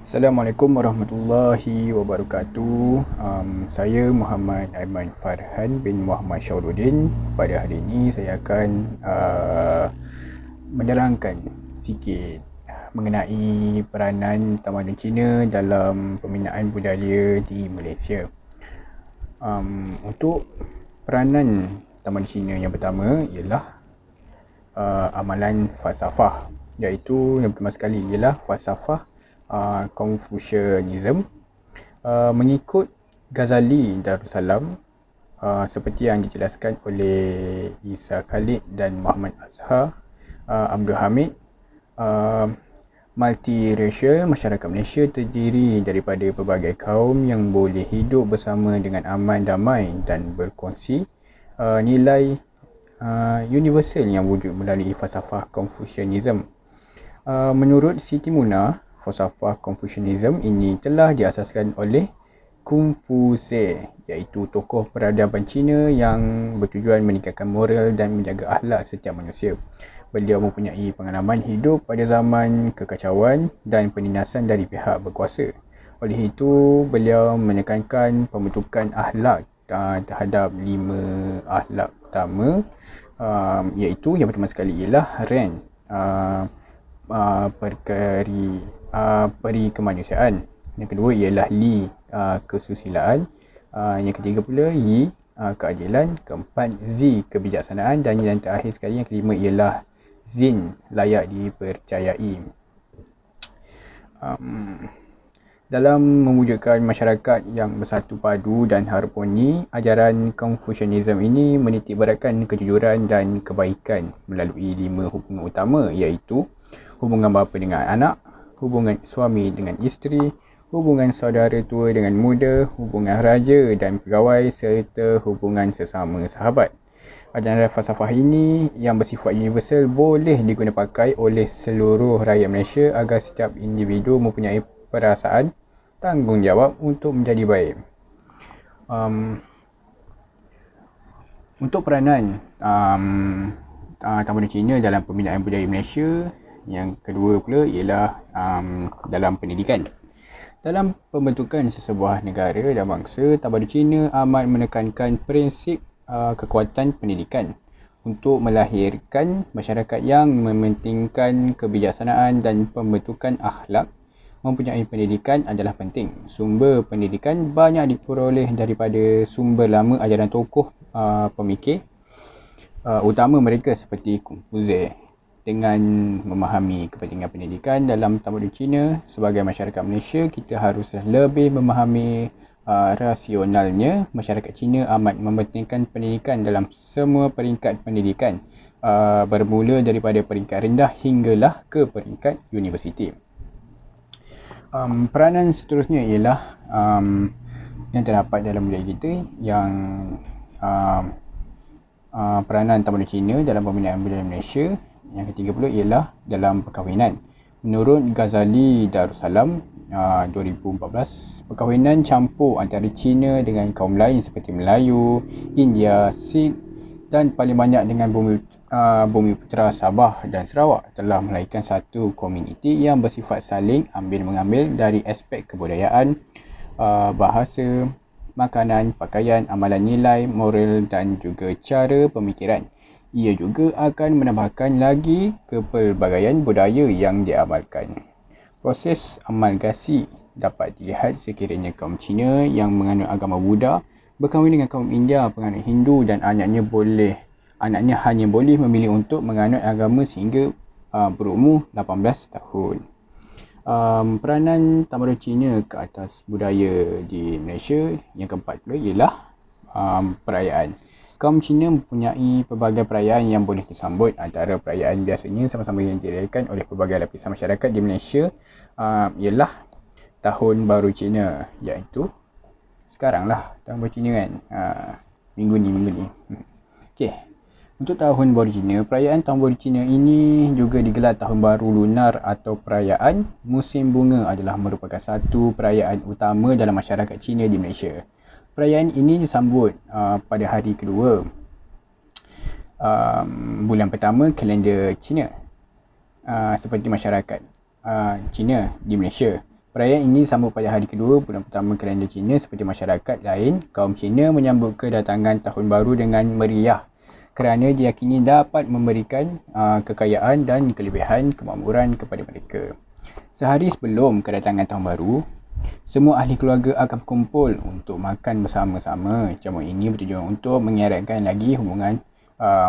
Assalamualaikum warahmatullahi wabarakatuh. Saya Muhammad Aiman Farhan bin Muhammad Syauruddin. Pada hari ini saya akan menerangkan sikit mengenai peranan tamadun Cina dalam pembinaan budaya di Malaysia. Untuk peranan tamadun Cina yang pertama ialah amalan falsafah, iaitu yang pertama sekali ialah falsafah Confucianism. Mengikut Ghazali Darussalam, seperti yang dijelaskan oleh Isa Khalid dan Muhammad Azhar Abdul Hamid, multiracial masyarakat Malaysia terdiri daripada pelbagai kaum yang boleh hidup bersama dengan aman, damai dan berkongsi nilai universal yang wujud melalui falsafah Confucianism. Menurut Siti Munah, falsafah Confucianism ini telah diasaskan oleh Kung Fu Ze, iaitu tokoh peradaban Cina yang bertujuan meningkatkan moral dan menjaga akhlak setiap manusia. Beliau mempunyai pengalaman hidup pada zaman kekacauan dan penindasan dari pihak berkuasa. Oleh itu, beliau menekankan pembentukan akhlak terhadap 5 akhlak utama, iaitu yang pertama sekali ialah Ren, peri kemanusiaan. Yang kedua ialah Li, kesusilaan. Yang ketiga pula Yi, keadilan. Keempat Z, kebijaksanaan. Dan yang terakhir sekali, yang kelima ialah Zin, layak dipercayai. Dalam mewujudkan masyarakat yang bersatu padu dan harmoni, ajaran Confucianism ini menitikberatkan kejujuran dan kebaikan melalui 5 hubungan utama, iaitu hubungan bapa dengan anak, hubungan suami dengan isteri, hubungan saudara tua dengan muda, hubungan raja dan pegawai serta hubungan sesama sahabat. Ajaran falsafah ini yang bersifat universal boleh diguna pakai oleh seluruh rakyat Malaysia agar setiap individu mempunyai perasaan tanggungjawab untuk menjadi baik. Untuk peranan tamadun Cina dalam pembinaan budaya Malaysia, yang kedua pula ialah dalam pendidikan. Dalam pembentukan sesebuah negara dan bangsa, tamadun Cina amat menekankan prinsip kekuatan pendidikan untuk melahirkan masyarakat yang mementingkan kebijaksanaan dan pembentukan akhlak. Mempunyai pendidikan adalah penting. Sumber pendidikan banyak diperoleh daripada sumber lama ajaran tokoh pemikir utama mereka seperti Kung Fu Ze. Dengan memahami kepentingan pendidikan dalam tamadun Cina, sebagai masyarakat Malaysia, kita harus lebih memahami rasionalnya. Masyarakat Cina amat mementingkan pendidikan dalam semua peringkat pendidikan, bermula daripada peringkat rendah hinggalah ke peringkat universiti. Peranan seterusnya ialah yang terdapat dalam budaya kita, yang peranan tamadun Cina dalam pembinaan budaya Malaysia. Yang ketiga pula ialah dalam perkahwinan. Menurut Ghazali Darussalam 2014, perkahwinan campur antara Cina dengan kaum lain seperti Melayu, India, Sikh dan paling banyak dengan Bumiputera Sabah dan Sarawak telah melahirkan satu komuniti yang bersifat saling ambil-mengambil dari aspek kebudayaan, bahasa, makanan, pakaian, amalan nilai, moral dan juga cara pemikiran. Ia juga akan menambahkan lagi kepelbagaian budaya yang diamalkan. Proses amalgasi dapat dilihat sekiranya kaum Cina yang menganut agama Buddha berkahwin dengan kaum India penganut Hindu dan anaknya hanya boleh memilih untuk menganut agama sehingga berumur 18 tahun. Peranan tamadun Cina ke atas budaya di Malaysia yang keempat pula ialah perayaan. Kaum Cina mempunyai pelbagai perayaan yang boleh disambut. Antara perayaan biasanya sama-sama yang dirayakan oleh pelbagai lapisan masyarakat di Malaysia ialah Tahun Baru Cina, iaitu sekarang lah Tahun Baru Cina kan, minggu ni. Okey. Untuk Tahun Baru Cina, perayaan Tahun Baru Cina ini juga digelar Tahun Baru Lunar atau perayaan musim bunga adalah merupakan satu perayaan utama dalam masyarakat Cina di Malaysia. Perayaan ini disambut pada hari kedua bulan pertama kalender Cina, seperti masyarakat Cina di Malaysia. Perayaan ini disambut pada hari kedua bulan pertama kalender Cina. Seperti masyarakat lain, kaum Cina menyambut kedatangan Tahun Baru dengan meriah kerana diyakini dapat memberikan kekayaan dan kelebihan kemakmuran kepada mereka. Sehari sebelum kedatangan Tahun Baru, semua ahli keluarga akan berkumpul untuk makan bersama-sama. Jamuan ini bertujuan untuk mengeratkan lagi hubungan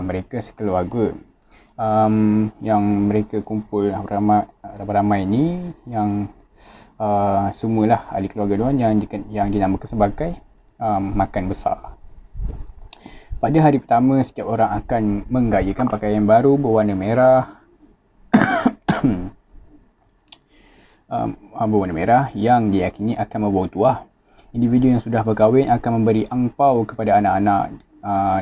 mereka sekeluarga. Yang mereka kumpul ramai-ramai ini yang semualah ahli keluarga diorang yang dinamakan sebagai makan besar. Pada hari pertama, setiap orang akan menggayakan pakaian baru berwarna merah berwarna merah yang diyakini akan membawa tuah. Individu yang sudah berkahwin akan memberi angpau kepada anak-anak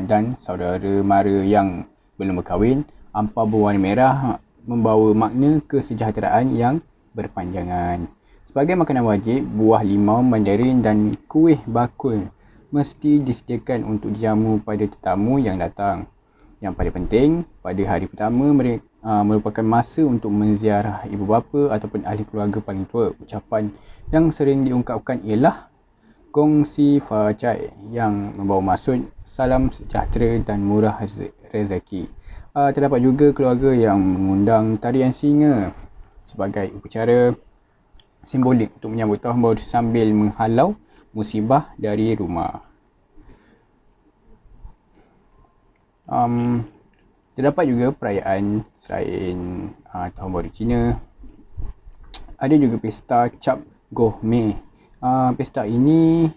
dan saudara mara yang belum berkahwin. Angpau berwarna merah membawa makna kesejahteraan yang berpanjangan. Sebagai makanan wajib, buah limau, mandarin dan kuih bakul mesti disediakan untuk jamu pada tetamu yang datang. Yang paling penting, pada hari pertama merupakan masa untuk menziarah ibu bapa ataupun ahli keluarga paling tua. Ucapan yang sering diungkapkan ialah Gong Si Fa Cai yang membawa maksud salam sejahtera dan murah rezeki. Terdapat juga keluarga yang mengundang tarian singa sebagai upacara simbolik untuk menyambut tahun baru sambil menghalau musibah dari rumah. Terdapat juga perayaan selain Tahun Baru Cina. Ada juga pesta Cap Goh Mei. Pesta ini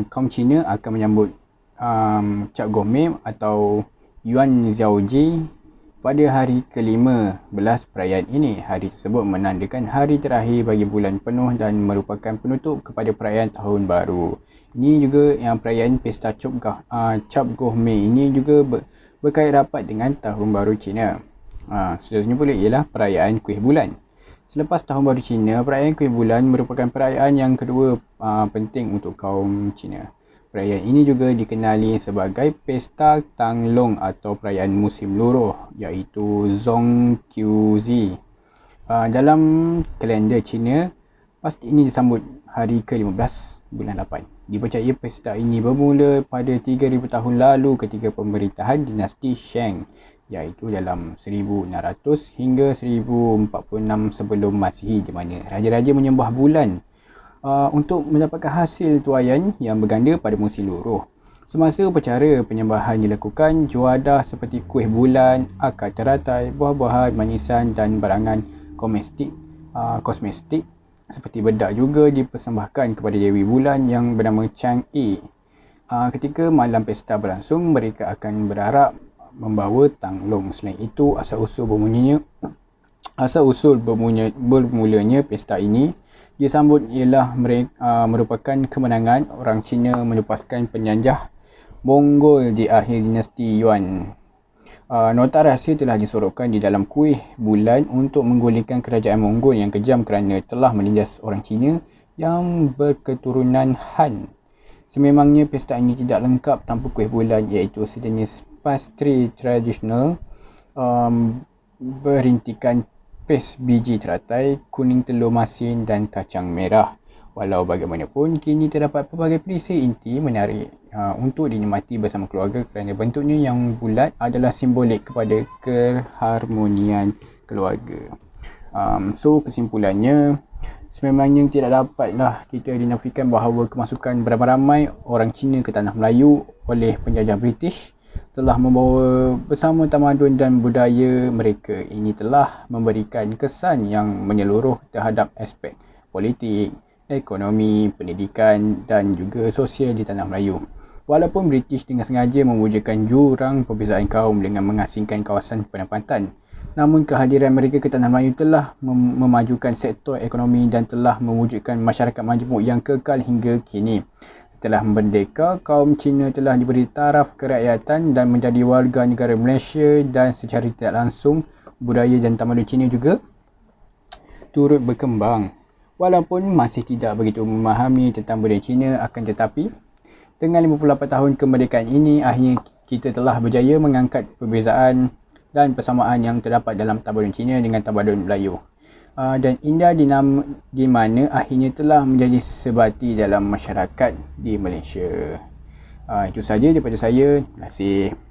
kaum Cina akan menyambut Cap Goh Mei atau Yuan Zhaoji pada hari ke-15 perayaan ini. Hari tersebut menandakan hari terakhir bagi bulan penuh dan merupakan penutup kepada perayaan Tahun Baru. Ini juga yang perayaan pesta Cap Goh Mei ini juga berkait rapat dengan Tahun Baru Cina. Seterusnya pula ialah perayaan Kuih Bulan. Selepas Tahun Baru Cina, perayaan Kuih Bulan merupakan perayaan yang kedua penting untuk kaum Cina. Perayaan ini juga dikenali sebagai Pesta Tanglong atau perayaan musim luruh, iaitu Zongqiuzi. Dalam kalender Cina, pasti ini disambut hari ke-15 bulan 8. Dipercayai pesta ini bermula pada 3,000 tahun lalu ketika pemerintahan dinasti Shang, iaitu dalam 1600 hingga 1046 sebelum Masihi, di mana raja-raja menyembah bulan untuk mendapatkan hasil tuaian yang berganda pada musim luruh. Semasa upacara penyembahan dilakukan, juadah seperti kuih bulan, akar teratai, buah-buahan, manisan dan barangan kosmetik seperti bedak juga dipersembahkan kepada Dewi Bulan yang bernama Chang'e. Ketika malam pesta berlangsung, mereka akan berharap membawa tanglong. Selain itu, asal-usul bermulanya pesta ini disambut ialah merupakan kemenangan orang Cina melepaskan penjajah Mongol di akhir dinasti Yuan. Nota rahsia telah disorotkan di dalam kuih bulan untuk menggulingkan kerajaan Mongol yang kejam kerana telah menindas orang Cina yang berketurunan Han. Sememangnya pesta ini tidak lengkap tanpa kuih bulan, iaitu sejenis pastry tradisional berintikan pes biji teratai, kuning telur masin dan kacang merah. Walau bagaimanapun, kini terdapat pelbagai perisa inti menarik untuk dinikmati bersama keluarga kerana bentuknya yang bulat adalah simbolik kepada keharmonian keluarga. So kesimpulannya, sememangnya tidak dapatlah kita dinafikan bahawa kemasukan beramai-ramai orang Cina ke tanah Melayu oleh penjajah British telah membawa bersama tamadun dan budaya mereka. Ini telah memberikan kesan yang menyeluruh terhadap aspek politik, ekonomi, pendidikan dan juga sosial di tanah Melayu. Walaupun British dengan sengaja mewujudkan jurang perbezaan kaum dengan mengasingkan kawasan penempatan, namun kehadiran mereka ke tanah Melayu telah memajukan sektor ekonomi dan telah mewujudkan masyarakat majmuk yang kekal hingga kini. Setelah merdeka, kaum Cina telah diberi taraf kerakyatan dan menjadi warga negara Malaysia, dan secara tidak langsung budaya dan tamadun Cina juga turut berkembang. Walaupun masih tidak begitu memahami tentang budaya Cina, akan tetapi dengan 58 tahun kemerdekaan ini, akhirnya kita telah berjaya mengangkat perbezaan dan persamaan yang terdapat dalam tamadun Cina dengan tamadun Melayu. dan Indah di mana akhirnya telah menjadi sebati dalam masyarakat di Malaysia. Itu saja daripada saya. Terima kasih.